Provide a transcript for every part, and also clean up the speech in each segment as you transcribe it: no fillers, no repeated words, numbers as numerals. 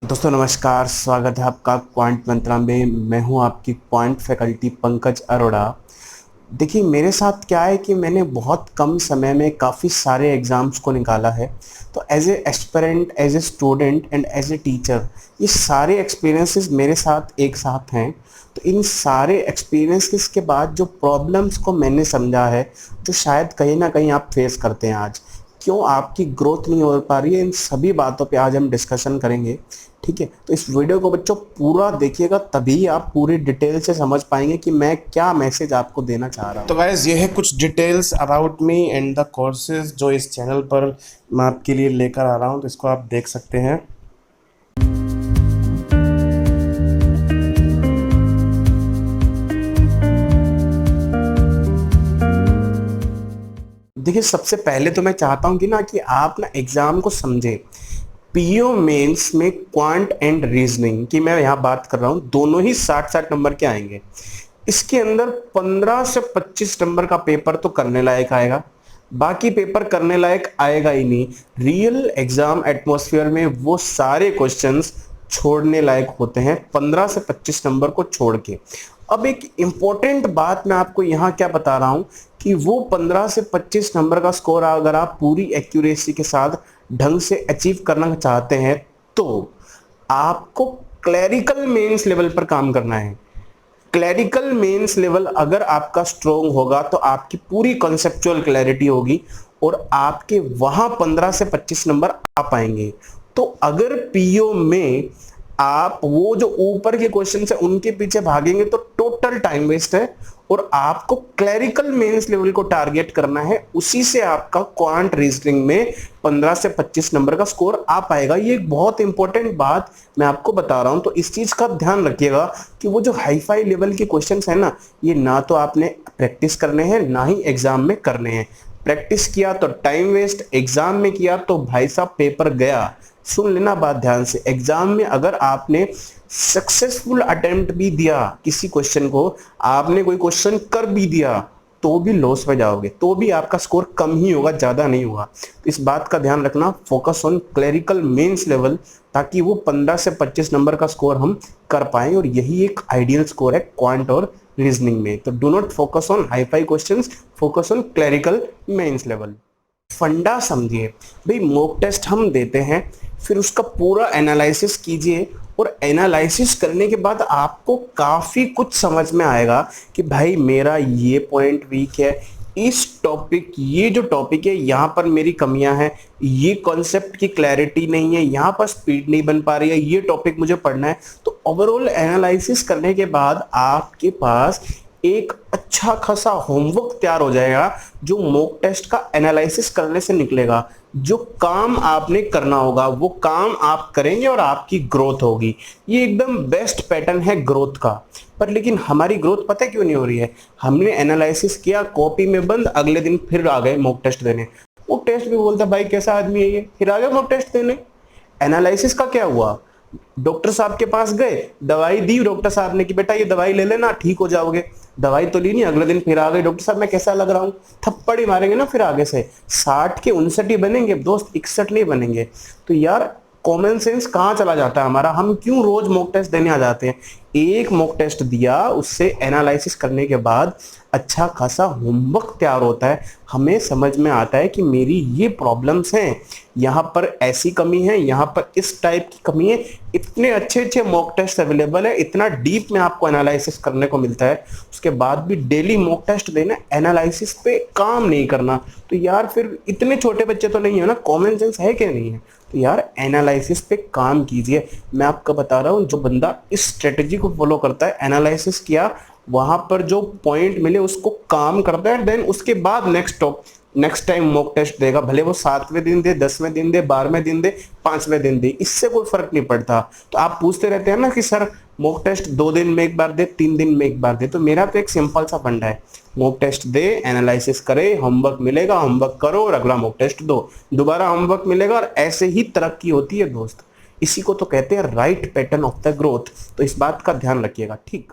दोस्तों नमस्कार, स्वागत है आपका क्वांट मंत्रा में। मैं हूं आपकी क्वांट फैकल्टी पंकज अरोड़ा। देखिए मेरे साथ क्या है कि मैंने बहुत कम समय में काफ़ी सारे एग्ज़ाम्स को निकाला है। तो as a aspirant, as a student and as a teacher, ये सारे एक्सपीरियंसेस मेरे साथ एक साथ हैं। तो इन सारे एक्सपीरियंसेस के बाद जो प्रॉब्लम्स को मैंने समझा है, जो शायद कहीं ना कहीं आप फेस करते हैं आज, क्यों आपकी ग्रोथ नहीं हो पा रही है, इन सभी बातों पे आज हम डिस्कशन करेंगे। ठीक है, तो इस वीडियो को बच्चों पूरा देखिएगा, तभी आप पूरी डिटेल से समझ पाएंगे कि मैं क्या मैसेज आपको देना चाह रहा हूँ। तो गाइस, ये है कुछ details about me and the courses जो इस चैनल पर मैं आपके लिए लेकर आ रहा हूँ, तो इसको आप देख सकते हैं। देखिए सबसे पहले तो मैं चाहता हूँ कि आप ना एग्जाम को समझे। पीओ मेंस में क्वांट एंड रीजनिंग की मैं यहाँ बात कर रहा हूँ, दोनों ही 60-60 नंबर के आएंगे। इसके अंदर 15 से 25 नंबर का पेपर तो करने लायक आएगा, बाकी पेपर करने लायक आएगा ही नहीं। रियल एग्जाम एटमॉस्फेयर में वो सारे क्वेश्चंस छोड़ने लायक होते हैं, 15 से 25 नंबर को छोड़ के। अब एक इंपॉर्टेंट बात मैं आपको यहाँ क्या बता रहा हूँ कि वो 15 से 25 नंबर का स्कोर अगर आप पूरी एक्यूरेसी के साथ ढंग से अचीव करना चाहते हैं तो आपको क्लरिकल मेंस लेवल पर काम करना है। क्लरिकल मेंस लेवल अगर आपका स्ट्रोंग होगा तो आपकी पूरी कॉन्सेप्चुअल क्लैरिटी होगी और आपके वहां 15 से 25 नंबर आ पाएंगे। तो अगर पीओ में आप वो जो ऊपर के क्वेश्चन है उनके पीछे भागेंगे तो टोटल टाइम वेस्ट है, और आपको क्लरिकल मेंस लेवल को टारगेट करना है। उसी से आपका क्वांट रीजनिंग में 15 से 25 नंबर का स्कोर आ पाएगा। ये एक बहुत इंपॉर्टेंट बात मैं आपको बता रहा हूं, तो इस चीज का ध्यान रखिएगा कि वो जो हाई फाई लेवल के क्वेश्चंस है ना, ये ना तो आपने प्रैक्टिस करने हैं ना ही एग्जाम में करने हैं। प्रैक्टिस किया तो टाइम वेस्ट, एग्जाम में किया तो भाई साहब पेपर गया। सुन लेना बात ध्यान से, एग्जाम में अगर आपने सक्सेसफुल अटेम्प्ट भी दिया किसी क्वेश्चन को, आपने कोई क्वेश्चन कर भी दिया, तो भी लॉस में जाओगे, तो भी आपका स्कोर कम ही होगा, ज्यादा नहीं होगा। तो इस बात का ध्यान रखना, focus on clerical mains level, ताकि वो 15 से 25 नंबर का स्कोर हम कर पाए, और यही एक आइडियल स्कोर है क्वांट और रीजनिंग में। तो do not focus on hi fi questions, focus on clerical mains level. फंडा समझिए भाई, मॉक टेस्ट हम देते हैं, फिर उसका पूरा एनालिसिस कीजिए, और एनालिसिस करने के बाद आपको काफ़ी कुछ समझ में आएगा कि भाई मेरा ये पॉइंट वीक है, इस टॉपिक, ये जो टॉपिक है यहाँ पर मेरी कमियां हैं, ये कॉन्सेप्ट की क्लैरिटी नहीं है, यहाँ पर स्पीड नहीं बन पा रही है, ये टॉपिक मुझे पढ़ना है। तो ओवरऑल एनालिसिस करने के बाद आपके पास एक अच्छा खासा होमवर्क तैयार हो जाएगा, जो मॉक टेस्ट का एनालिसिस करने से निकलेगा। जो काम आपने करना होगा वो काम आप करेंगे और आपकी ग्रोथ होगी। ये एकदम बेस्ट पैटर्न है ग्रोथ का। पर लेकिन हमारी ग्रोथ पता है क्यों नहीं हो रही है? हमने एनालिसिस किया, कॉपी में बंद, अगले दिन फिर आ गए मॉक टेस्ट देने। मॉक टेस्ट भी बोलता भाई कैसा आदमी है ये, फिर आ गए मॉक टेस्ट देने। एनालिसिस का क्या हुआ? डॉक्टर साहब के पास गए, दवाई दी डॉक्टर साहब ने कि बेटा ये दवाई ले लेना ठीक हो जाओगे। दवाई तो ली नहीं, अगले दिन फिर आ गए, डॉक्टर साहब मैं कैसा लग रहा हूँ, थप्पड़ ही मारेंगे ना फिर आगे से। 60 के 59 ही बनेंगे दोस्त, 61 नहीं बनेंगे। तो यार कॉमन सेंस कहाँ चला जाता है हमारा? हम क्यों रोज मॉक टेस्ट देने आ जाते हैं? एक मॉक टेस्ट दिया, उससे एनालिसिस करने के बाद अच्छा खासा होमवर्क तैयार होता है, हमें समझ में आता है कि मेरी ये प्रॉब्लम्स हैं, यहाँ पर ऐसी कमी है, यहाँ पर इस टाइप की कमी है। इतने अच्छे अच्छे मॉक टेस्ट अवेलेबल है, इतना डीप में आपको एनालिसिस करने को मिलता है, उसके बाद भी डेली मॉक टेस्ट देना, एनालिसिस पे काम नहीं करना, तो यार फिर इतने छोटे बच्चे तो नहीं है ना, कॉमन सेंस है क्या नहीं है? तो यार एनालिसिस पे काम कीजिए। मैं आपको बता रहा हूँ, जो बंदा इस स्ट्रेटेजी को फॉलो करता है, एनालिसिस किया, वहां पर जो पॉइंट मिले उसको काम करता है, देन उसके बाद नेक्स्ट टाइम मॉक टेस्ट देगा, भले वो 7वें दिन दे, 10वें दिन दे, 12वें दिन दे, 5वें दिन दे, इससे कोई फर्क नहीं पड़ता। तो आप पूछते रहते हैं ना कि सर मॉक टेस्ट 2 दिन में एक बार दे, 3 दिन में एक बार दे, तो मेरा तो एक सिंपल सा फंडा है, मॉक टेस्ट दे, एनालिसिस करे, होमवर्क मिलेगा, होमवर्क करो और अगला मॉक टेस्ट दो, दोबारा होमवर्क मिलेगा, और ऐसे ही तरक्की होती है दोस्त। इसी को तो कहते हैं right pattern of the growth. तो इस बात का ध्यान रखिएगा, ठीक?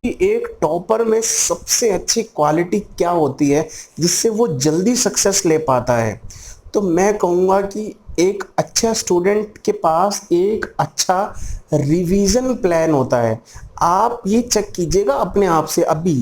कि एक टॉपर में सबसे अच्छी क्वालिटी क्या होती है जिससे वो जल्दी सक्सेस ले पाता है? तो मैं कहूँगा कि एक अच्छा स्टूडेंट के पास एक अच्छा रिवीजन प्लान होता है। आप ये चेक कीजिएगा अपने आप से अभी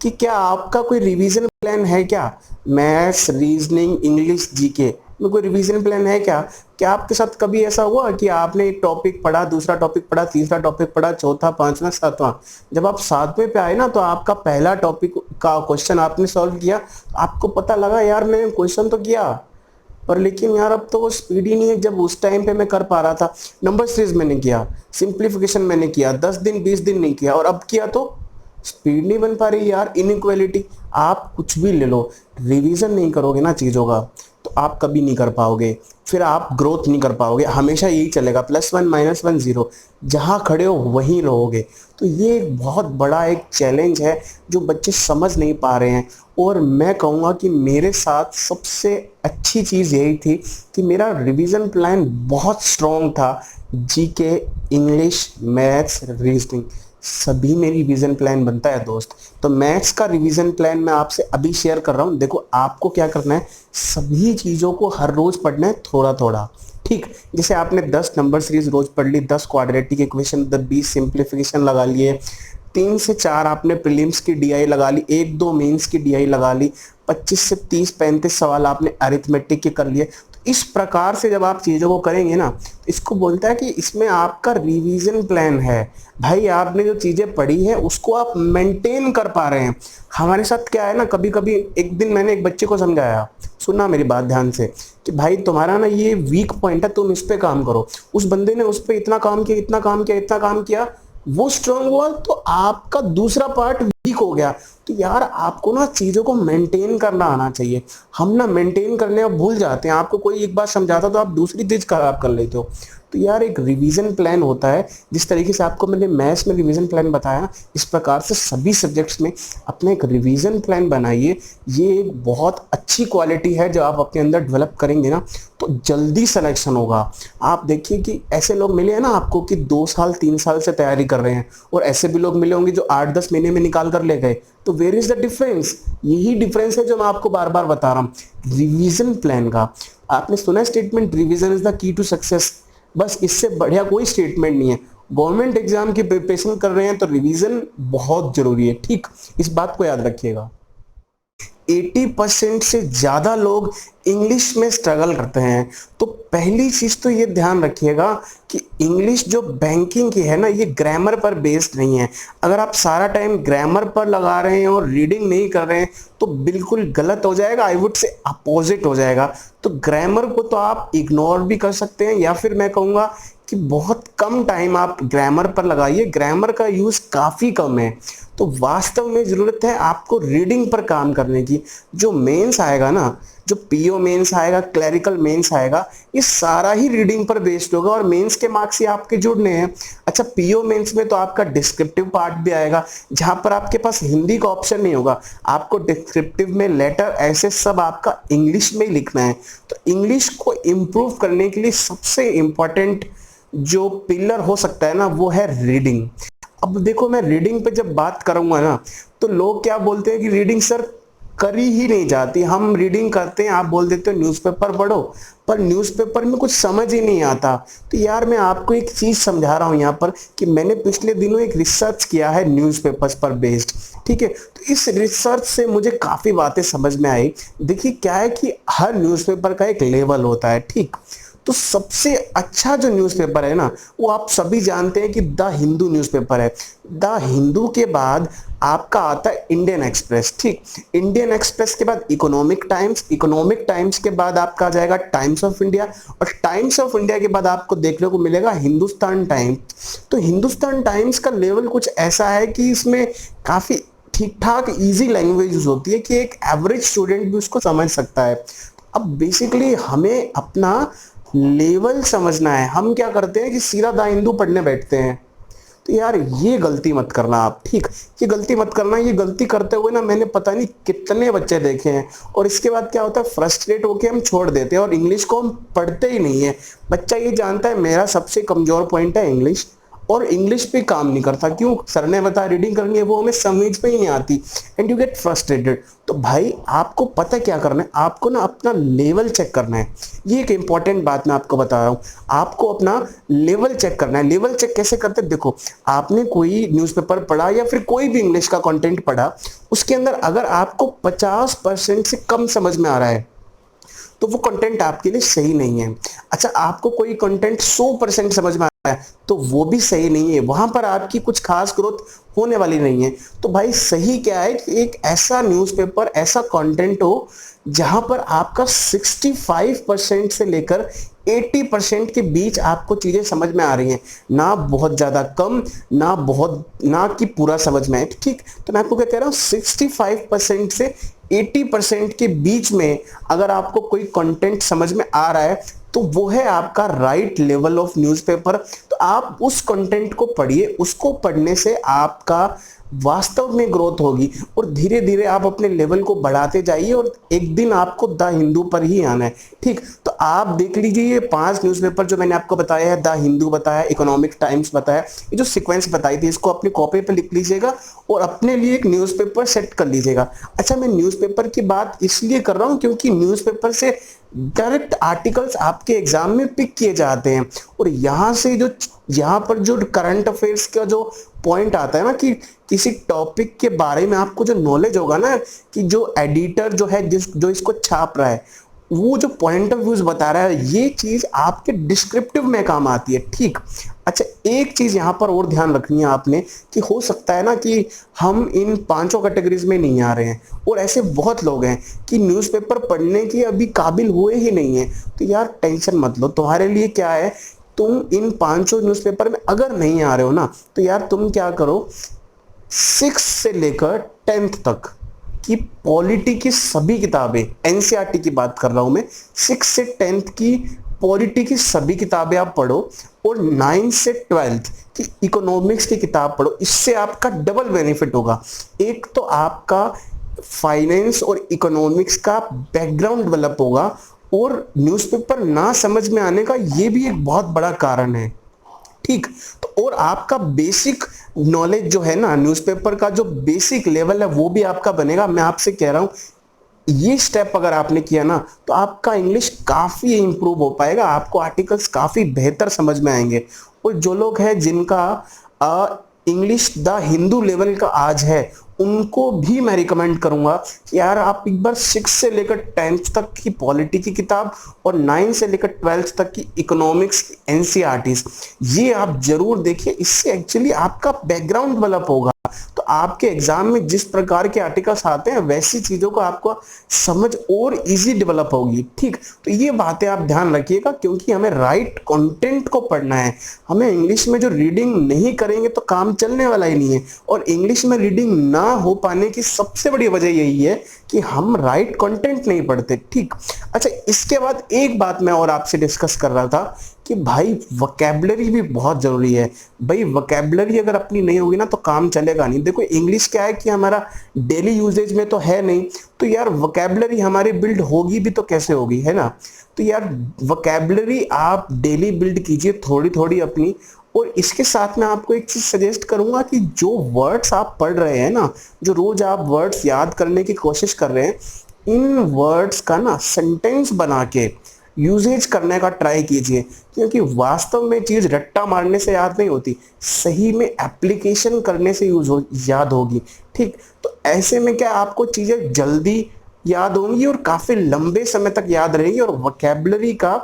कि क्या आपका कोई रिवीजन प्लान है क्या? मैथ्स, रीजनिंग, इंग्लिश, जीके में कोई रिवीजन प्लान है क्या? क्या आपके साथ कभी ऐसा हुआ कि आपने एक टॉपिक पढ़ा, दूसरा टॉपिक पढ़ा, तीसरा टॉपिक पढ़ा, चौथा, पांचवा, सातवां, जब आप सातवें पे आए ना तो आपका पहला टॉपिक का क्वेश्चन आपने सॉल्व किया, आपको पता लगा यार मैंने क्वेश्चन तो किया पर लेकिन यार अब तो वो स्पीड ही नहीं है जब उस टाइम पे मैं कर पा रहा था। नंबर सीरीज मैंने किया, सिंप्लीफिकेशन मैंने किया, 10 दिन 20 दिन नहीं किया और अब किया तो स्पीड नहीं बन पा रही यार, इनइक्वालिटी। आप कुछ भी ले लो, रिवीजन नहीं करोगे ना चीजों का तो आप कभी नहीं कर पाओगे, फिर आप ग्रोथ नहीं कर पाओगे, हमेशा यही चलेगा +1 -1 0, जहां खड़े हो वहीं रहोगे। तो ये एक बहुत बड़ा एक चैलेंज है जो बच्चे समझ नहीं पा रहे हैं। और मैं कहूँगा कि मेरे साथ सबसे अच्छी चीज़ यही थी कि मेरा रिवीजन प्लान बहुत स्ट्रॉन्ग था। जीके, इंग्लिश, मैथ्स, रीजनिंग सभी में रिवीजन प्लान बनता है दोस्त। तो मैथ्स का रिवीजन प्लान मैं आपसे अभी शेयर कर रहा हूँ। देखो आपको क्या करना है, सभी चीज़ों को हर रोज पढ़ना है थोड़ा थोड़ा, ठीक। जैसे आपने 10 नंबर सीरीज रोज पढ़ ली, 10 क्वाड्रेटिक इक्वेशन, 20 सिंप्लीफिकेशन लगा लिए, 3 से 4 आपने प्रीलिम्स की डीआई लगा ली, 1-2 मेंस की डीआई लगा ली, 25 से 30-35 सवाल आपने अरिथमेटिक के कर लिए। तो इस प्रकार से जब आप चीज़ों को करेंगे ना, इसको बोलता है कि इसमें आपका रिवीजन प्लान है। भाई आपने जो चीज़ें पढ़ी है उसको आप मेंटेन कर पा रहे हैं। हमारे साथ क्या है ना, कभी कभी एक दिन मैंने एक बच्चे को समझाया, सुनना मेरी बात ध्यान से, कि भाई तुम्हारा ना ये वीक पॉइंट है, तुम इस पे काम करो। उस बंदे ने उस पे इतना काम किया, इतना काम किया, इतना काम किया, वो स्ट्रांग हुआ तो आपका दूसरा पार्ट वीक हो गया। तो यार आपको ना चीजों को मेंटेन करना आना चाहिए। हम ना मेंटेन करने अब भूल जाते हैं। आपको कोई एक बात समझाता तो आप दूसरी चीज खराब कर लेते हो। तो यार एक रिवीजन प्लान होता है, जिस तरीके से आपको मैंने मैथ्स में रिवीजन प्लान बताया, इस प्रकार से सभी सब्जेक्ट्स में अपना एक रिवीजन प्लान बनाइए। ये एक बहुत अच्छी क्वालिटी है जो आप अपने अंदर डेवलप करेंगे ना तो जल्दी सिलेक्शन होगा। आप देखिए कि ऐसे लोग मिले हैं ना आपको कि 2 साल 3 साल से तैयारी कर रहे हैं, और ऐसे भी लोग मिले होंगे जो 8-10 महीने में निकाल कर ले गए। तो वेयर इज द डिफरेंस? यही डिफरेंस है जो मैं आपको बार बार बता रहा हूँ रिवीजन प्लान का। आपने सुना है statement, revision is the key to success. बस इससे बढ़िया कोई स्टेटमेंट नहीं है। गवर्नमेंट एग्जाम की प्रिपरेशन कर रहे हैं तो रिवीजन बहुत जरूरी है, ठीक। इस बात को याद रखिएगा। 80% से ज्यादा लोग इंग्लिश में स्ट्रगल करते हैं। तो पहली चीज तो ये ध्यान रखिएगा कि इंग्लिश जो बैंकिंग की है ना, ये ग्रामर पर बेस्ड नहीं है। अगर आप सारा टाइम ग्रामर पर लगा रहे हैं और रीडिंग नहीं कर रहे हैं तो बिल्कुल गलत हो जाएगा, आई वुड से अपोजिट हो जाएगा। तो ग्रामर को तो आप इग्नोर भी कर सकते हैं, या फिर मैं कहूँगा कि बहुत कम टाइम आप ग्रामर पर लगाइए। ग्रामर का यूज काफी कम है। तो वास्तव में जरूरत है आपको रीडिंग पर काम करने की। जो मेंस आएगा ना, जो पीओ मेंस आएगा, क्लरिकल मेंस आएगा, ये सारा ही रीडिंग पर बेस्ड होगा और मेंस के मार्क्स ही आपके जुड़ने हैं। अच्छा, पीओ मेंस में तो आपका डिस्क्रिप्टिव पार्ट भी आएगा, जहां पर आपके पास हिंदी का ऑप्शन नहीं होगा। आपको डिस्क्रिप्टिव में लेटर ऐसे सब आपका इंग्लिश में ही लिखना है। तो इंग्लिश को इम्प्रूव करने के लिए सबसे इंपॉर्टेंट जो पिलर हो सकता है ना, वो है रीडिंग। अब देखो, मैं रीडिंग पे जब बात करूंगा ना तो लोग क्या बोलते हैं कि रीडिंग सर करी ही नहीं जाती। हम रीडिंग करते हैं, आप बोल देते हो न्यूज़पेपर पढ़ो, पर न्यूज़पेपर में कुछ समझ ही नहीं आता। तो यार मैं आपको एक चीज समझा रहा हूं यहाँ पर कि मैंने पिछले दिनों एक रिसर्च किया है न्यूज़पेपर्स पर बेस्ड, ठीक है। तो इस रिसर्च से मुझे काफी बातें समझ में आई। देखिए क्या है कि हर न्यूज़पेपर का एक लेवल होता है, ठीक। तो सबसे अच्छा जो न्यूज़पेपर है ना, वो आप सभी जानते हैं कि द हिंदू न्यूज़पेपर है। द हिंदू के बाद आपका आता है इंडियन एक्सप्रेस, ठीक। इंडियन एक्सप्रेस के बाद इकोनॉमिक टाइम्स, इकोनॉमिक टाइम्स के बाद आपका आ जाएगा टाइम्स ऑफ इंडिया, और टाइम्स ऑफ इंडिया के बाद आपको देखने को मिलेगा हिंदुस्तान टाइम्स। तो हिंदुस्तान टाइम्स का लेवल कुछ ऐसा है कि इसमें काफी ठीक ठाक इजी लैंग्वेज यूज होती है कि एक एवरेज स्टूडेंट भी उसको समझ सकता है। अब बेसिकली हमें अपना लेवल समझना है। हम क्या करते हैं कि सीधा द हिंदू पढ़ने बैठते हैं। तो यार ये गलती मत करना आप, ठीक। ये गलती मत करना। ये गलती करते हुए ना मैंने पता नहीं कितने बच्चे देखे हैं, और इसके बाद क्या होता है, फ्रस्ट्रेट होके हम छोड़ देते हैं और इंग्लिश को हम पढ़ते ही नहीं है। बच्चा ये जानता है मेरा सबसे कमजोर पॉइंट है इंग्लिश, और इंग्लिश पे काम नहीं करता। क्यों? सर ने बताया रीडिंग करनी है, वो हमें समझ में ही नहीं आती एंड यू गेट फ्रस्ट्रेटेड। तो भाई आपको पता क्या करना है, आपको ना अपना लेवल चेक करना है। ये एक इंपॉर्टेंट बात मैं आपको बता रहा हूँ, आपको अपना लेवल चेक करना है। लेवल चेक कैसे करते हैं? देखो, आपने कोई न्यूज़पेपर पढ़ा या फिर कोई भी इंग्लिश का कंटेंट पढ़ा, उसके अंदर अगर आपको 50% से कम समझ में आ रहा है तो वो कंटेंट आपके लिए सही नहीं है। अच्छा, आपको कोई कंटेंट 100% समझ में आ रहा है तो वो भी सही नहीं है, वहां पर आपकी कुछ खास ग्रोथ होने वाली नहीं है। तो भाई सही क्या है कि एक ऐसा न्यूज़पेपर, ऐसा कंटेंट हो जहां पर आपका 65% से लेकर 80% के बीच आपको चीजें समझ में आ रही हैं, ना बहुत ज्यादा कम, ना कि पूरा समझ में आए। ठीक, तो मैं आपको क्या कह रहा हूँ, 65% से 80% के बीच में अगर आपको कोई कंटेंट समझ में आ रहा है तो वो है आपका राइट लेवल ऑफ न्यूज़पेपर। तो आप उस कंटेंट को पढ़िए, उसको पढ़ने से आपका वास्तव में ग्रोथ होगी और धीरे धीरे आप अपने लेवल को बढ़ाते जाइए और एक दिन आपको द हिंदू पर ही आना है। ठीक, तो आप देख लीजिए ये 5 न्यूज़पेपर जो मैंने आपको बताया है, द हिंदू बताया, इकोनॉमिक टाइम्स बताया, ये जो सीक्वेंस बताई थी इसको अपनी कॉपी पे लिख लीजिएगा और अपने लिए एक न्यूज़पेपर सेट कर लीजिएगा। अच्छा, मैं न्यूज़पेपर की बात इसलिए कर रहा हूँ क्योंकि न्यूज़पेपर से डायरेक्ट आर्टिकल्स आपके एग्जाम में पिक किए जाते हैं और यहाँ पर जो करंट अफेयर्स का जो पॉइंट आता है ना, कि किसी टॉपिक के बारे में आपको जो नॉलेज होगा ना, कि जो एडिटर जो है जो इसको छाप रहा है वो जो पॉइंट ऑफ व्यूज बता रहा है, ये चीज आपके डिस्क्रिप्टिव में काम आती है। ठीक, अच्छा एक चीज यहां पर और ध्यान रखनी है आपने, कि हो सकता है ना कि हम इन 5 कैटेगरीज में नहीं आ रहे हैं और ऐसे बहुत लोग हैं कि न्यूज़पेपर पढ़ने की अभी काबिल हुए ही नहीं है। तो यार टेंशन मत लो, तुम्हारे लिए क्या है, तुम इन 5 न्यूज़पेपर में अगर नहीं आ रहे हो ना, तो यार तुम क्या करो, 6 से लेकर 10th तक की पॉलिटी की सभी किताबें, एनसीईआरटी की बात कर रहा हूं मैं, 6 से 10th की पॉलिटी की सभी किताबें आप पढ़ो और 9 से 12th की इकोनॉमिक्स की किताब पढ़ो। इससे आपका डबल बेनिफिट होगा। एक तो आपका फाइनेंस और इकोनॉमिक्स का बैकग्राउंड डेवलप होगा और न्यूज़पेपर ना समझ में आने का ये भी एक बहुत बड़ा कारण है। ठीक, तो और आपका बेसिक नॉलेज जो है ना, न्यूज़पेपर का जो बेसिक लेवल है वो भी आपका बनेगा। मैं आपसे कह रहा हूं ये स्टेप अगर आपने किया ना तो आपका इंग्लिश काफी इंप्रूव हो पाएगा, आपको आर्टिकल्स काफी बेहतर समझ में आएंगे। और जो लोग हैं जिनका इंग्लिश द हिंदू लेवल का आज है, उनको भी मैं रिकमेंड करूंगा कि यार आप एक बार 6 से लेकर 10th तक की पॉलिटी की किताब और 9 से लेकर 12th तक की इकोनॉमिक्स एनसीईआरटीज ये आप जरूर देखिए। इससे एक्चुअली आपका बैकग्राउंड डेवलप होगा, तो आपके एग्जाम में जिस प्रकार के आर्टिकल्स आते हैं वैसी चीजों को आपको समझ और इजी डेवलप होगी। ठीक, तो ये बातें आप ध्यान रखिएगा क्योंकि हमें राइट कंटेंट को पढ़ना है। हमें इंग्लिश में जो रीडिंग नहीं करेंगे तो काम चलने वाला ही नहीं है, और इंग्लिश में रीडिंग ना हो पाने की सबसे बड़ी वजह यही है कि हम राइट कंटेंट नहीं पढ़ते। ठीक, अच्छा इसके बाद एक बात मैं और आपसे डिस्कस कर रहा था कि भाई वोकैबुलरी भी बहुत जरूरी है। भाई वोकैबुलरी अगर अपनी नहीं होगी ना तो काम चलेगा नहीं। देखो इंग्लिश क्या है कि हमारा डेली यूजेज में तो है नहीं, तो यार वोकैबुलरी हमारी बिल्ड होगी भी तो कैसे होगी, है ना। तो यार वोकैबुलरी आप डेली बिल्ड कीजिए थोड़ी थोड़ी अपनी। और इसके साथ में आपको एक चीज सजेस्ट करूंगा कि जो वर्ड्स आप पढ़ रहे हैं ना, जो रोज आप वर्ड्स याद करने की कोशिश कर रहे हैं, इन वर्ड्स का ना सेंटेंस बना के यूजेज करने का ट्राई कीजिए, क्योंकि वास्तव में चीज रट्टा मारने से याद नहीं होती, सही में एप्लीकेशन करने से याद होगी। ठीक, तो ऐसे में क्या आपको चीजें जल्दी याद होंगी और काफी लंबे समय तक याद रहेंगी। और वोकैबुलरी का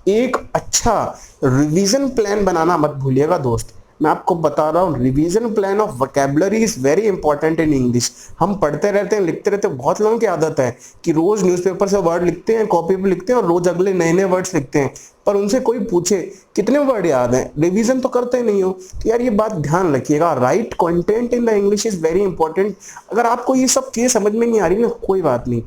एक अच्छा रिवीजन प्लान बनाना मत भूलिएगा दोस्त। मैं आपको बता रहा हूँ revision plan of vocabulary is very important in English. हम पढ़ते रहते हैं, लिखते रहते हैं, बहुत लोगों की आदत है कि रोज न्यूज़पेपर से वर्ड लिखते हैं, कॉपी पे लिखते हैं और रोज अगले नए नए वर्ड्स लिखते हैं, पर उनसे कोई पूछे कितने वर्ड याद हैं, रिवीजन तो करते नहीं हो। तो यार ये बात ध्यान रखिएगा, right content in the English is very important. अगर आपको ये सब चीजें समझ में नहीं आ रही ना, कोई बात नहीं,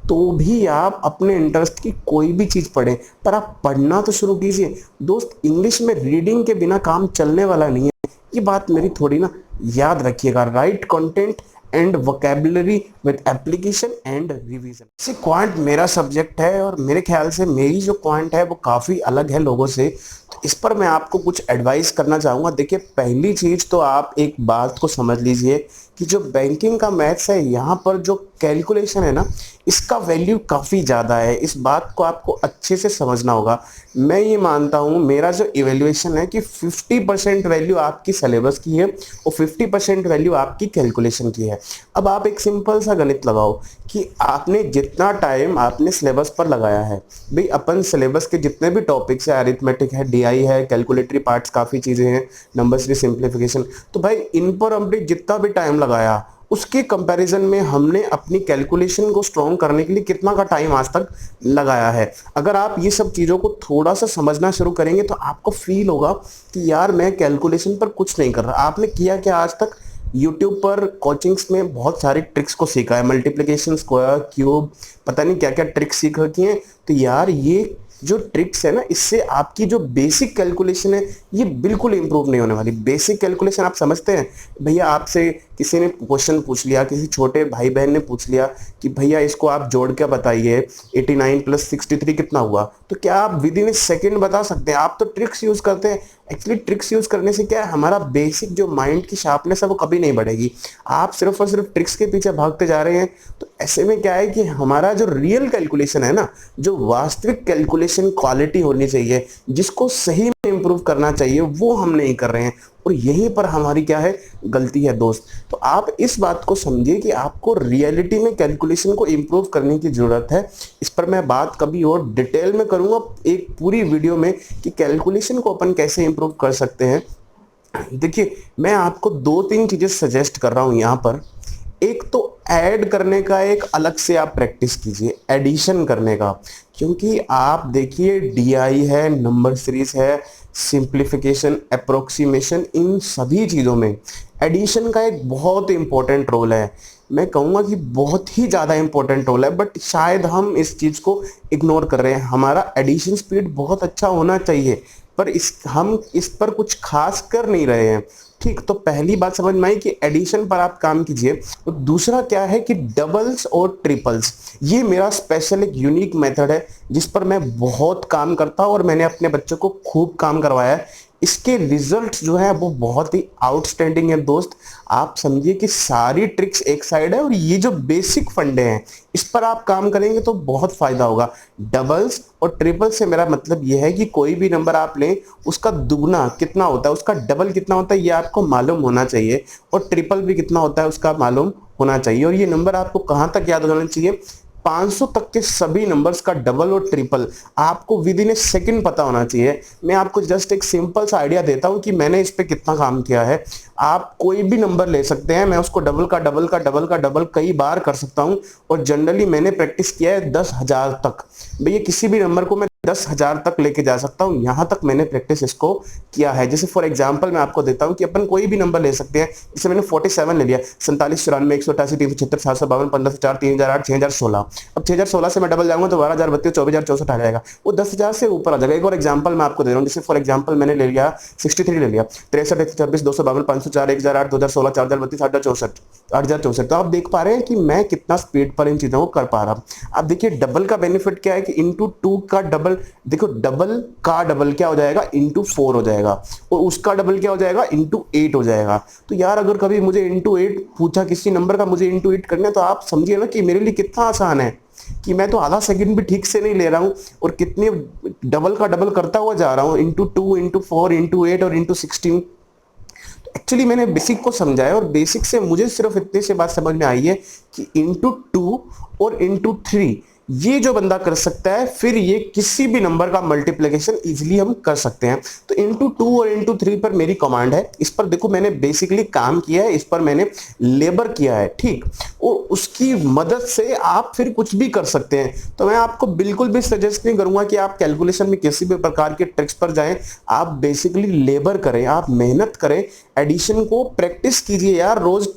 तो भी आप अपने इंटरेस्ट की कोई भी चीज पढ़ें, पर आप पढ़ना तो शुरू कीजिए दोस्त। इंग्लिश में रीडिंग के बिना काम चलने वाला नहीं है, ये बात मेरी थोड़ी ना याद रखिएगा। Right content and vocabulary with application and revision. से क्वांट मेरा सब्जेक्ट है और मेरे ख्याल से मेरी जो क्वांट है वो काफ़ी अलग है लोगों से, तो इस पर मैं आपको कुछ एडवाइस करना चाहूँगा। देखिए, पहली चीज़ तो आप एक बात को समझ लीजिए कि जो बैंकिंग का मैथ्स है, यहाँ पर जो कैलकुलेशन है ना, इसका वैल्यू काफ़ी ज़्यादा है। इस बात को आपको अच्छे से समझना होगा। मैं ये मानता हूँ, मेरा जो इवेल्युएशन है कि 50% वैल्यू आपकी सिलेबस की है और 50% वैल्यू आपकी कैलकुलेशन की है। अब आप एक सिंपल सा गणित लगाओ कि आपने जितना टाइम आपने सिलेबस पर लगाया है, भाई अपन सिलेबस के जितने भी टॉपिक्स है, अरिथमेटिक है, डीआई है, कैलकुलेटरी पार्ट्स काफ़ी चीज़ें हैं, नंबर सीरीज सिंप्लीफिकेशन, तो भाई इन पर हमने जितना भी टाइम लगाया उसके कंपैरिजन में हमने अपनी कैलकुलेशन को स्ट्रॉन्ग करने के लिए कितना का टाइम आज तक लगाया है। अगर आप ये सब चीज़ों को थोड़ा सा समझना शुरू करेंगे तो आपको फील होगा कि यार मैं कैलकुलेशन पर कुछ नहीं कर रहा। आपने किया क्या आज तक? यूट्यूब पर कोचिंग्स में बहुत सारी ट्रिक्स को सीखा है, मल्टीप्लिकेशन, स्क्वायर, क्यूब, पता नहीं क्या क्या ट्रिक्स सीख रखी हैं। तो यार ये जो ट्रिक्स है ना, इससे आपकी जो बेसिक कैलकुलेशन है ये बिल्कुल इंप्रूव नहीं होने वाली। बेसिक कैलकुलेशन आप समझते हैं भैया, आपसे किसी ने क्वेश्चन पूछ लिया, किसी छोटे भाई बहन ने पूछ लिया कि भैया इसको आप जोड़ के बताइए 89 + 63 कितना हुआ, तो क्या आप विद इन ए सेकेंड बता सकते हैं? आप तो ट्रिक्स यूज करते हैं। एक्चुअली ट्रिक्स यूज करने से क्या है, हमारा बेसिक जो माइंड की शार्पनेस है वो कभी नहीं बढ़ेगी। आप सिर्फ और सिर्फ ट्रिक्स के पीछे भागते जा रहे हैं। तो ऐसे में क्या है कि हमारा जो रियल कैलकुलेशन है ना, जो वास्तविक कैलकुलेशन क्वालिटी होनी चाहिए, जिसको सही में इंप्रूव करना चाहिए, वो हम नहीं कर रहे हैं। और यहीं पर हमारी क्या है, गलती है दोस्त। तो आप इस बात को समझिए कि आपको रियलिटी में कैलकुलेशन को इंप्रूव करने की जरूरत है। इस पर मैं बात कभी और डिटेल में करूंगा एक पूरी वीडियो में कि कैलकुलेशन को अपन कैसे इंप्रूव कर सकते हैं। देखिए, मैं आपको 2-3 चीजें सजेस्ट कर रहा हूं यहाँ पर। एक तो ऐड करने का एक अलग से आप प्रैक्टिस कीजिए, एडिशन करने का। क्योंकि आप देखिए, डीआई है, नंबर सीरीज है, सिंप्लीफिकेशन, अप्रोक्सीमेशन, इन सभी चीज़ों में एडिशन का एक बहुत इंपॉर्टेंट रोल है। मैं कहूँगा कि बहुत ही ज़्यादा इंपॉर्टेंट रोल है, बट शायद हम इस चीज़ को इग्नोर कर रहे हैं। हमारा एडिशन स्पीड बहुत अच्छा होना चाहिए, पर हम इस पर कुछ खास कर नहीं रहे हैं। ठीक, तो पहली बात समझ में आई कि एडिशन पर आप काम कीजिए। तो दूसरा क्या है कि डबल्स और ट्रिपल्स, ये मेरा स्पेशल एक यूनिक मेथड है जिस पर मैं बहुत काम करता हूँ और मैंने अपने बच्चों को खूब काम करवाया है। इसके रिजल्ट्स जो है वो बहुत ही आउटस्टैंडिंग है दोस्त। आप समझिए कि सारी ट्रिक्स एक साइड है और ये जो बेसिक फंडे हैं इस पर आप काम करेंगे तो बहुत फायदा होगा। डबल्स और ट्रिपल से मेरा मतलब ये है कि कोई भी नंबर आप लें, उसका दुगना कितना होता है, उसका डबल कितना होता है, ये आपको मालूम होना चाहिए। और ट्रिपल भी कितना होता है उसका मालूम होना चाहिए। और ये नंबर आपको कहाँ तक याद होना चाहिए? 500 तक के सभी नंबर्स का डबल और ट्रिपल आपको विद इन ए सेकेंड पता होना चाहिए। मैं आपको जस्ट एक सिंपल सा आइडिया देता हूं कि मैंने इस पे कितना काम किया है। आप कोई भी नंबर ले सकते हैं, मैं उसको डबल का डबल का डबल का डबल कई बार कर सकता हूं। और जनरली मैंने प्रैक्टिस किया है 10,000 तक। भैया किसी भी नंबर को मैं 10,000 तक लेके जा सकता हूं, यहां तक मैंने प्रैक्टिस इसको किया है। जैसे फॉर एग्जांपल मैं आपको देता हूं कि अपन कोई भी नंबर ले सकते हैं। जैसे मैंने 47 ले लिया, 47, 94, 188, 376, 752, 1504, 3008, 6016। अब 6016 से मैं डबल जाऊंगा तो 12,000, 32, 24,064 आ जाएगा। वो 10,000 से ऊपर आ जाएगा। एक और एग्जांपल मैं आपको दे रहा हूं। जैसे फॉर एग्जांपल मैंने ले लिया 63 ले लिया, 63, 126, 252, 504, 1008, 2016, 4032, 8064, 8064। तो आप देख पा रहे हैं कि मैं कितना स्पीड पर इन चीजों को कर पा रहा हूं। अब देखिए डबल का बेनिफिट क्या है कि इंटू 2 का डबल, देखो डबल का डबल क्या हो जाएगा, इंटू 4 हो जाएगा। और उसका डबल क्या हो जाएगा, इंटू 8 हो जाएगा। तो यार अगर कभी मुझे इंटू 8 पूछा किसी नंबर का, मुझे इंटू 8 करना है, तो आप समझिए ना कि मेरे लिए कितना आसान है कि मैं तो आधा सेकंड भी ठीक से नहीं ले रहा हूं और कितने डबल का डबल करता हुआ जा रहा हूं, इंटू 2, इंटू 4, इंटू 8 और इंटू 16। एक्चुअली मैंने बेसिक को समझाया और बेसिक से मुझे सिर्फ इतने से बात समझ में आई है कि इंटू 2 और इंटू 3 ये जो बंदा कर सकता है, फिर ये किसी भी नंबर का मल्टीप्लिकेशन इजीली हम कर सकते हैं। तो इंटू 2 और इंटू 3 पर मेरी कमांड है। इस पर देखो मैंने बेसिकली काम किया है, इस पर मैंने लेबर किया है, ठीक। और उसकी मदद से आप फिर कुछ भी कर सकते हैं। तो मैं आपको बिल्कुल भी सजेस्ट नहीं करूंगा कि आप कैलकुलेशन में किसी भी प्रकार के ट्रिक्स पर जाएं। आप बेसिकली लेबर करें, आप मेहनत करें, एडिशन को प्रैक्टिस कीजिए यार। रोज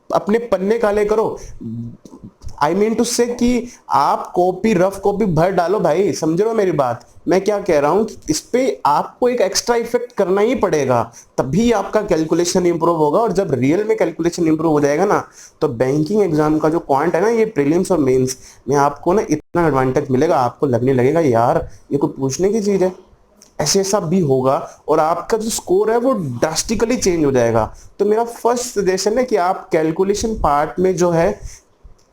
अपने पन्ने काले करो। आई मीन टू से कि आप कॉपी, रफ कॉपी भर डालो भाई, समझ रहे हो मेरी बात। मैं क्या कह रहा हूं कि इस पे आपको एक एक्स्ट्रा इफेक्ट करना ही पड़ेगा, तभी आपका कैलकुलेशन इंप्रूव होगा। और जब रियल में कैलकुलेशन इंप्रूव हो जाएगा ना, तो बैंकिंग एग्जाम का जो क्वांट है ना, ये प्रीलिम्स और मेंस में आपको ना इतना एडवांटेज मिलेगा, आपको लगने लगेगा यार ये कोई पूछने की चीज है, ऐसे ऐसा भी होगा, और आपका जो स्कोर है वो ड्रास्टिकली चेंज हो जाएगा। तो मेरा फर्स्ट सजेशन है कि आप कैलकुलेशन पार्ट में जो है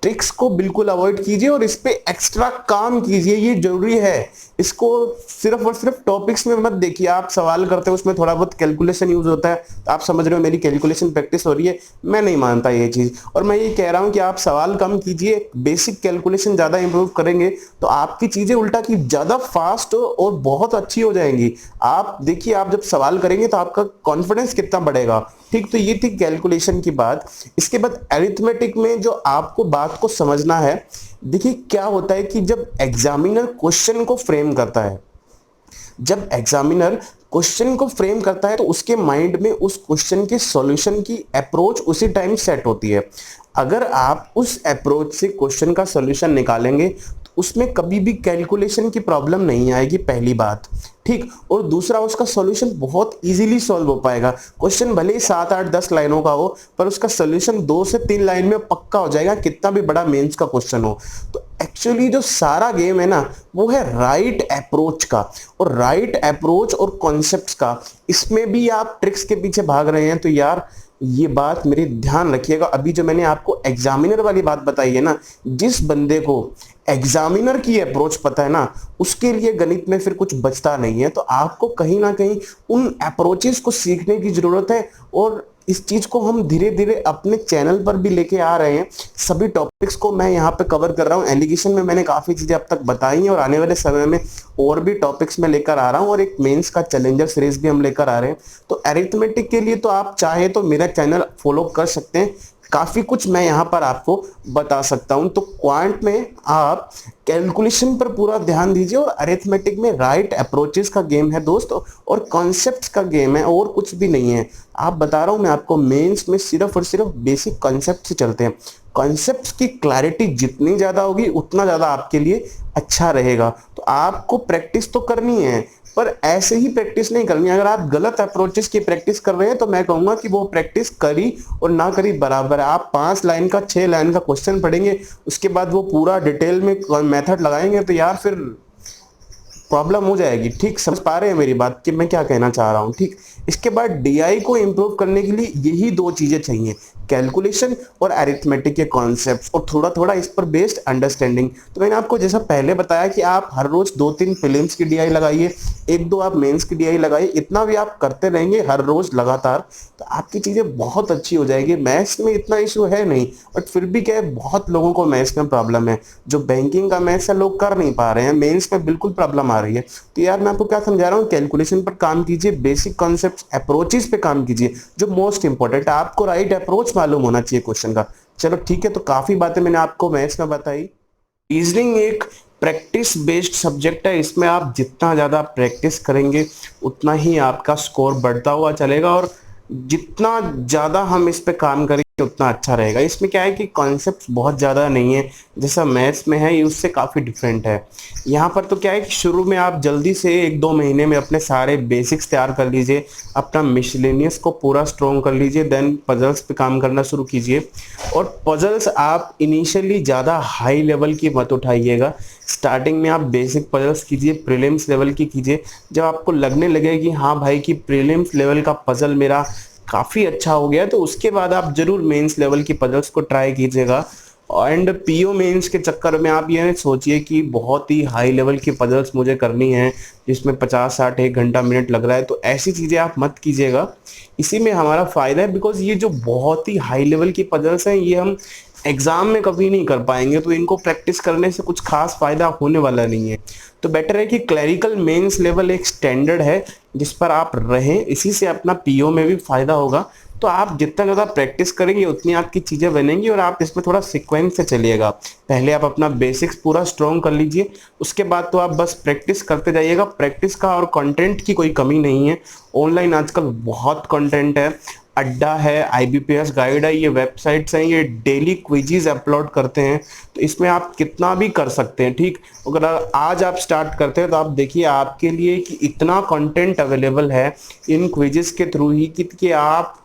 ट्रिक्स को बिल्कुल अवॉइड कीजिए और इस पे एक्स्ट्रा काम कीजिए, ये जरूरी है। इसको सिर्फ और सिर्फ टॉपिक्स में मत देखिए, आप सवाल करते हो उसमें थोड़ा बहुत कैलकुलेशन यूज होता है, तो आप समझ रहे हो मेरी कैलकुलेशन प्रैक्टिस हो रही है, मैं नहीं मानता ये चीज। और मैं ये कह रहा हूं कि आप सवाल कम कीजिए, बेसिक कैलकुलेशन ज्यादा इंप्रूव करेंगे तो आपकी चीजें उल्टा की ज्यादा फास्ट और बहुत अच्छी हो जाएंगी। आप देखिए, आप जब सवाल करेंगे तो आपका कॉन्फिडेंस कितना बढ़ेगा। ठीक, तो ये थी कैलकुलेशन की बात। इसके बाद अरिथमेटिक में जो आपको बात को समझना है, देखिए क्या होता है कि जब एग्जामिनर क्वेश्चन को फ्रेम करता है, जब एग्जामिनर क्वेश्चन को फ्रेम करता है तो उसके माइंड में उस क्वेश्चन के सॉल्यूशन की अप्रोच उसी टाइम सेट होती है। अगर आप उस अप्रोच से क्वेश्चन का सॉल्यूशन निकालेंगे तो उसमें कभी भी कैलकुलेशन की प्रॉब्लम नहीं आएगी, पहली बात। ठीक, और दूसरा उसका सॉल्यूशन बहुत इजीली सॉल्व हो पाएगा। क्वेश्चन भले ही 7, 8, 10 लाइनों का हो, पर उसका सॉल्यूशन 2 से 3 लाइन में पक्का हो जाएगा, कितना भी बड़ा मेंस का क्वेश्चन हो। तो एक्चुअली जो सारा गेम है ना, वो है राइट अप्रोच का, और राइट अप्रोच और कॉन्सेप्ट्स का। इसमें भी आप ट्रिक्स के पीछे भाग रहे हैं तो यार ये बात मेरी ध्यान रखिएगा। अभी जो मैंने आपको एग्जामिनर वाली बात बताई है ना, जिस बंदे को एग्जामिनर की अप्रोच पता है ना, उसके लिए गणित में फिर कुछ बचता नहीं है। तो आपको कहीं ना कहीं उन अप्रोचेस को सीखने की जरूरत है, और इस चीज को हम धीरे धीरे अपने चैनल पर भी लेके आ रहे हैं। सभी टॉपिक्स को मैं यहाँ पे कवर कर रहा हूँ। एलिगेशन में मैंने काफी चीजें अब तक बताई हैं, और आने वाले समय में और भी टॉपिक्स में लेकर आ रहा हूँ, और एक मेंस का चैलेंजर सीरीज भी हम लेकर आ रहे हैं। तो अरिथमेटिक के लिए तो आप चाहे तो मेरा चैनल फॉलो कर सकते हैं, काफी कुछ मैं यहाँ पर आपको बता सकता हूं। तो क्वांट में आप कैलकुलेशन पर पूरा ध्यान दीजिए, और अरिथमेटिक में राइट अप्रोचेस का गेम है दोस्तों, और कॉन्सेप्ट्स का गेम है, और कुछ भी नहीं है। आप बता रहा हूं मैं आपको, मेंस में सिर्फ और सिर्फ बेसिक कॉन्सेप्ट से चलते हैं। कॉन्सेप्ट्स की क्लैरिटी जितनी ज्यादा होगी उतना ज्यादा आपके लिए अच्छा रहेगा। तो आपको प्रैक्टिस तो करनी है, पर ऐसे ही प्रैक्टिस नहीं करनी। अगर आप गलत अप्रोचेस की प्रैक्टिस कर रहे हैं तो मैं कहूंगा कि वो प्रैक्टिस करी और ना करी बराबर है। आप 5 लाइन का 6 लाइन का क्वेश्चन पढ़ेंगे, उसके बाद वो पूरा डिटेल में मेथड लगाएंगे तो यार फिर प्रॉब्लम हो जाएगी। ठीक, समझ पा रहे हैं मेरी बात कि मैं क्या कहना चाह रहा हूं। ठीक, इसके बाद डीआई को इंप्रूव करने के लिए यही 2 चीजें चाहिए, कैलकुलेशन और अरिथमेटिक के कॉन्सेप्ट्स, और थोड़ा थोड़ा इस पर बेस्ड अंडरस्टैंडिंग। तो मैंने आपको जैसा पहले बताया कि आप हर रोज 2-3 प्रीलिम्स की डीआई लगाइए, 1-2 आप मेंस की डीआई लगाइए। इतना भी आप करते रहेंगे हर रोज लगातार, तो आपकी चीजें बहुत अच्छी हो जाएगी। मैथ्स में इतना इशू है नहीं, बट फिर भी क्या है, बहुत लोगों को मैथ्स में प्रॉब्लम है। जो बैंकिंग का मैथ्स है लोग कर नहीं पा रहे हैं, मेंस में बिल्कुल प्रॉब्लम आ रही है। तो यार मैं आपको क्या समझा रहा हूँ, कैलकुलेशन पर काम कीजिए, बेसिक कॉन्सेप्ट अप्रोचेस पे काम कीजिए। जो मोस्ट इंपॉर्टेंट है, आपको राइट अप्रोच मालूम होना चाहिए क्वेश्चन का। चलो ठीक है, तो काफी बातें मैंने आपको मैथ्स में बताई। रीजनिंग एक प्रैक्टिस बेस्ड सब्जेक्ट है, इसमें आप जितना ज्यादा प्रैक्टिस करेंगे उतना ही आपका स्कोर बढ़ता हुआ चलेगा, और जितना ज्यादा हम इस पे काम करेंगे उतना अच्छा रहेगा। इसमें क्या है कि कॉन्सेप्ट बहुत ज्यादा नहीं है, जैसा मैथ्स में है ये उससे काफी डिफरेंट है। यहाँ पर तो क्या है कि शुरू में आप जल्दी से 1-2 महीने में अपने सारे बेसिक्स तैयार कर लीजिए, अपना मिसलेनियस को पूरा स्ट्रॉन्ग कर लीजिए, देन पजल्स पे काम करना शुरू कीजिए। और पजल्स आप इनिशियली ज्यादा हाई लेवल की मत उठाइएगा, स्टार्टिंग में आप बेसिक पजल्स कीजिए, प्रीलिम्स लेवल की कीजिए। जब आपको लगने लगे कि हाँ भाई कि प्रीलिम्स लेवल का पजल मेरा काफी अच्छा हो गया, तो उसके बाद आप जरूर मेंस लेवल की पजल्स को ट्राई कीजिएगा। एंड पीओ मेंस के चक्कर में आप ये सोचिए कि बहुत ही हाई लेवल की पजल्स मुझे करनी है जिसमें 50-60 1 घंटा मिनट लग रहा है, तो ऐसी चीजें आप मत कीजिएगा। इसी में हमारा फायदा है, बिकॉज ये जो बहुत ही हाई लेवल की पजल्स हैं ये हम एग्जाम में कभी नहीं कर पाएंगे, तो इनको प्रैक्टिस करने से कुछ खास फायदा होने वाला नहीं है। तो बेटर है कि क्लरिकल मेंस लेवल एक स्टैंडर्ड है जिस पर आप रहें, इसी से अपना पीओ में भी फायदा होगा। तो आप जितना ज़्यादा प्रैक्टिस करेंगे उतनी आपकी चीज़ें बनेंगी, और आप इसमें थोड़ा सीक्वेंस से चलिएगा। पहले आप अपना बेसिक्स पूरा स्ट्रॉन्ग कर लीजिए, उसके बाद तो आप बस प्रैक्टिस करते जाइएगा। प्रैक्टिस का और कंटेंट की कोई कमी नहीं है, ऑनलाइन आजकल बहुत कंटेंट है, अड्डा है, आईबीपीएस गाइड है, ये वेबसाइट्स हैं, ये डेली क्विजीज अपलोड करते हैं, तो इसमें आप कितना भी कर सकते हैं। ठीक, अगर आज आप स्टार्ट करते हैं तो आप देखिए आपके लिए कि इतना कंटेंट अवेलेबल है इन क्विजीज के थ्रू ही कि आप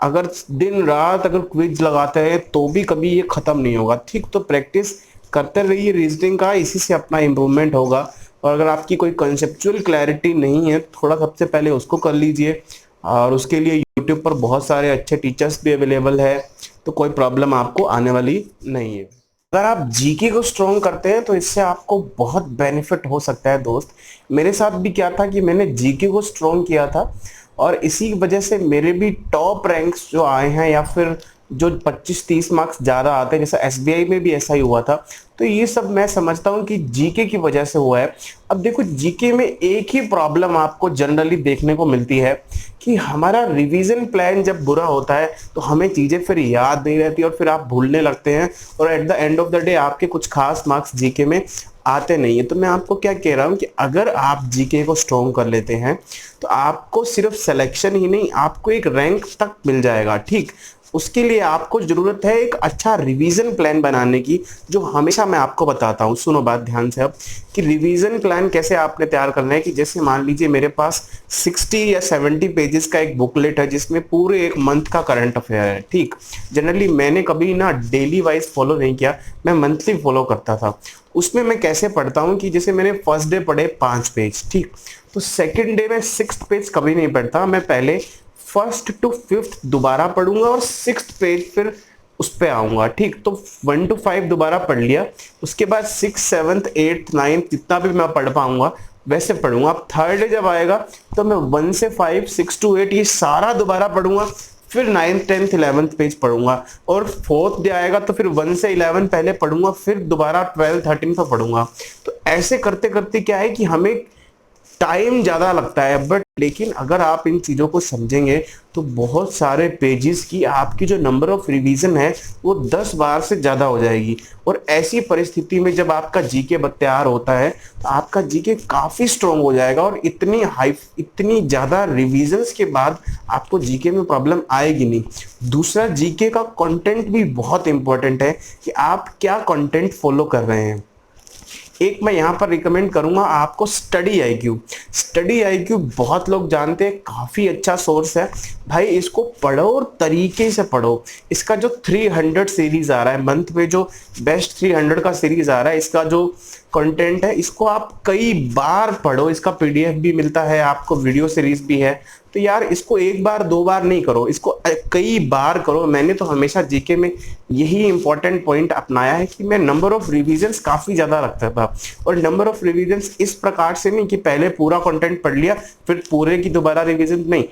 अगर दिन रात अगर क्विज लगाते हैं तो भी कभी ये खत्म नहीं होगा। ठीक, तो प्रैक्टिस करते रहिए रीजनिंग का, इसी से अपना इम्प्रूवमेंट होगा। और अगर आपकी कोई कंसेप्चुअल क्लैरिटी नहीं है, थोड़ा सबसे पहले उसको कर लीजिए, और उसके लिए यूट्यूब पर बहुत सारे अच्छे टीचर्स भी अवेलेबल है, तो कोई प्रॉब्लम आपको आने वाली नहीं है। अगर आप जीके को स्ट्रॉन्ग करते हैं तो इससे आपको बहुत बेनिफिट हो सकता है दोस्त। मेरे साथ भी क्या था कि मैंने जीके को स्ट्रॉन्ग किया था, और इसी वजह से मेरे भी टॉप रैंक्स जो आए हैं, या फिर जो 25-30 मार्क्स ज़्यादा आते हैं, जैसे एसबीआई में भी ऐसा ही हुआ था। तो ये सब मैं समझता हूँ कि जीके की वजह से हुआ है। अब देखो, जीके में एक ही प्रॉब्लम आपको जनरली देखने को मिलती है कि हमारा रिवीजन प्लान जब बुरा होता है तो हमें चीज़ें फिर याद नहीं रहती और फिर आप भूलने लगते हैं, और at the end of the day आपके कुछ खास मार्क्स जीके में आते नहीं है। तो मैं आपको क्या कह रहा हूँ कि अगर आप जीके को स्ट्रॉन्ग कर लेते हैं तो आपको सिर्फ सिलेक्शन ही नहीं, आपको एक रैंक तक मिल जाएगा। ठीक, उसके लिए आपको जरूरत है एक अच्छा रिवीजन प्लान बनाने की, जो हमेशा मैं आपको बताता हूँ। सुनो बात ध्यान से अब, कि रिवीजन प्लान कैसे आपने तैयार करना है। कि जैसे मान लीजिए मेरे पास 60 या 70 पेजेस का एक बुकलेट है जिसमें पूरे एक मंथ का करंट अफेयर है। ठीक, जनरली मैंने कभी ना डेली वाइज फॉलो नहीं किया, मैं मंथली फॉलो करता था। उसमें मैं कैसे पढ़ता हूँ कि जैसे मैंने फर्स्ट डे पढ़े 5 पेज, ठीक, तो सेकंड डे में 6th पेज कभी नहीं पढ़ता, मैं पहले 1st to 5th दोबारा पढ़ूंगा और 6th पेज फिर उस पे आऊंगा। ठीक, तो 1 to 5 दोबारा पढ़ लिया, उसके बाद 6th 7th 8th 9th जितना भी मैं पढ़ पाऊंगा वैसे पढ़ूंगा। अब थर्ड डे जब आएगा तो मैं 1 से 5 6 to 8 ये सारा दोबारा पढ़ूंगा, फिर 9th 10th 11th पेज पढ़ूंगा, और 4th डे आएगा तो फिर 1 से 11 पहले पढ़ूंगा, फिर दोबारा 12 13 पे पढ़ूंगा। तो ऐसे करते करते क्या है कि हमें टाइम ज्यादा लगता है, बट लेकिन अगर आप इन चीजों को समझेंगे तो बहुत सारे पेजेस की आपकी जो नंबर ऑफ रिवीजन है वो 10 बार से ज्यादा हो जाएगी। और ऐसी परिस्थिति में जब आपका जीके तैयार होता है तो आपका जीके काफी स्ट्रांग हो जाएगा, और इतनी ज्यादा रिवीजन्स के बाद आपको जीके में प्रॉब्लम आएगी नहीं। दूसरा, जीके का कंटेंट भी बहुत इंपॉर्टेंट है कि आप क्या कंटेंट फॉलो कर रहे हैं। एक मैं यहाँ पर रिकमेंड करूंगा आपको स्टडी आईक्यू। स्टडी आईक्यू बहुत लोग जानते हैं, काफी अच्छा सोर्स है भाई, इसको पढ़ो और तरीके से पढ़ो। इसका जो 300 सीरीज आ रहा है मंथ में, जो बेस्ट 300 का सीरीज आ रहा है, इसका जो कंटेंट है इसको आप कई बार पढ़ो। इसका पीडीएफ भी मिलता है आपको, वीडियो सीरीज भी है। तो यार इसको एक बार दो बार नहीं करो, इसको कई बार करो। मैंने तो हमेशा जीके में यही इंपॉर्टेंट पॉइंट अपनाया है कि मैं नंबर ऑफ रिवीजन्स काफी ज्यादा रखता था। और नंबर ऑफ रिवीजन्स इस प्रकार से नहीं कि पहले पूरा कंटेंट पढ़ लिया फिर पूरे की दोबारा रिवीजन नहीं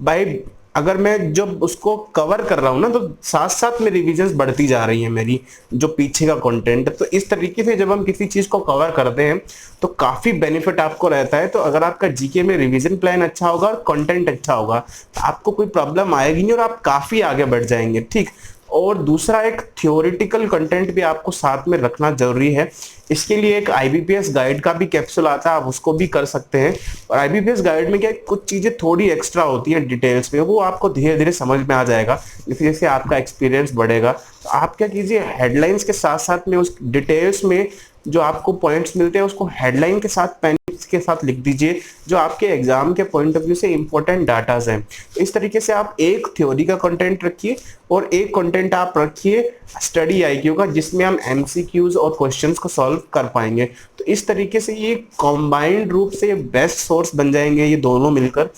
भाई। अगर मैं जब उसको कवर कर रहा हूँ ना तो साथ साथ में रिवीजन्स बढ़ती जा रही है मेरी, जो पीछे का कंटेंट। तो इस तरीके से जब हम किसी चीज को कवर करते हैं तो काफी बेनिफिट आपको रहता है। तो अगर आपका जीके में रिवीजन प्लान अच्छा होगा और कंटेंट अच्छा होगा तो आपको कोई प्रॉब्लम आएगी नहीं और आप काफी आगे बढ़ जाएंगे। ठीक, और दूसरा, एक थ्योरेटिकल कंटेंट भी आपको साथ में रखना जरूरी है। इसके लिए एक आईबीपीएस गाइड का भी कैप्सूल आता है, आप उसको भी कर सकते हैं। और आईबीपीएस गाइड में क्या कुछ चीजें थोड़ी एक्स्ट्रा होती हैं डिटेल्स में, वो आपको धीरे धीरे समझ में आ जाएगा जैसे जैसे आपका एक्सपीरियंस बढ़ेगा। तो आप क्या कीजिए, हेडलाइंस के साथ साथ में उस डिटेल्स में जो आपको पॉइंट्स मिलते हैं उसको हेडलाइन के साथ पेन के साथ लिख दीजिए, जो आपके एग्जाम के पॉइंट ऑफ व्यू से इंपॉर्टेंट डाटाज हैं। तो इस तरीके से आप एक थ्योरी का कंटेंट रखिए और एक कंटेंट आप रखिए स्टडी आईक्यू का, जिसमें हम एमसीक्यूज और क्वेश्चंस को सॉल्व कर पाएंगे। तो इस तरीके से ये कॉम्बाइंड रूप से बेस्ट सोर्स बन जाएंगे ये दोनों मिलकर।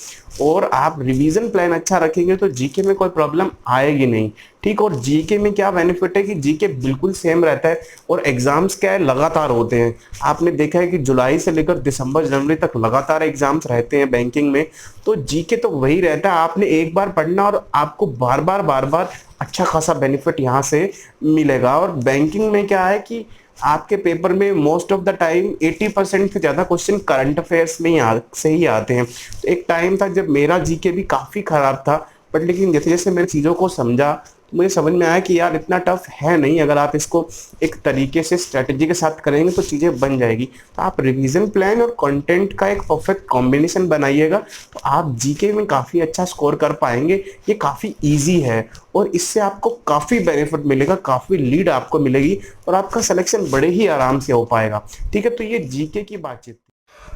और आप रिवीजन प्लान अच्छा रखेंगे तो जीके में कोई प्रॉब्लम आएगी नहीं। ठीक, और जीके में क्या बेनिफिट है कि जीके बिल्कुल सेम रहता है और एग्जाम्स क्या है, लगातार होते हैं। आपने देखा है कि जुलाई से लेकर दिसंबर जनवरी तक लगातार एग्जाम्स रहते हैं बैंकिंग में। तो जीके तो वही रहता है, आपने एक बार पढ़ना और आपको बार बार अच्छा खासा बेनिफिट यहाँ से मिलेगा। और बैंकिंग में क्या है कि आपके पेपर में मोस्ट ऑफ द टाइम 80% से ज्यादा क्वेश्चन करंट अफेयर्स में से ही आते हैं। तो एक टाइम था जब मेरा जीके भी काफी खराब था, बट लेकिन जैसे जैसे मैंने चीजों को समझा तो मुझे समझ में आया कि यार इतना टफ है नहीं, अगर आप इसको एक तरीके से स्ट्रेटजी के साथ करेंगे तो चीज़ें बन जाएगी। तो आप रिवीजन प्लान और कंटेंट का एक परफेक्ट कॉम्बिनेशन बनाइएगा तो आप जीके में काफ़ी अच्छा स्कोर कर पाएंगे। ये काफ़ी ईजी है और इससे आपको काफ़ी बेनिफिट मिलेगा, काफ़ी लीड आपको मिलेगी और आपका सिलेक्शन बड़े ही आराम से हो पाएगा। ठीक है, तो ये जीके की बातचीत।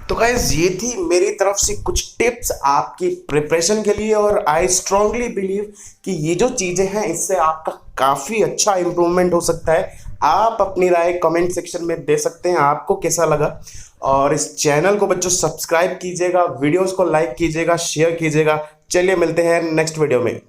तो गाइस ये थी मेरी तरफ से कुछ टिप्स आपकी प्रिपरेशन के लिए और आई स्ट्रांगली बिलीव कि ये जो चीज़ें हैं इससे आपका काफ़ी अच्छा इम्प्रूवमेंट हो सकता है। आप अपनी राय कमेंट सेक्शन में दे सकते हैं, आपको कैसा लगा। और इस चैनल को बच्चों सब्सक्राइब कीजिएगा, वीडियोस को लाइक कीजिएगा, शेयर कीजिएगा। चलिए मिलते हैं नेक्स्ट वीडियो में।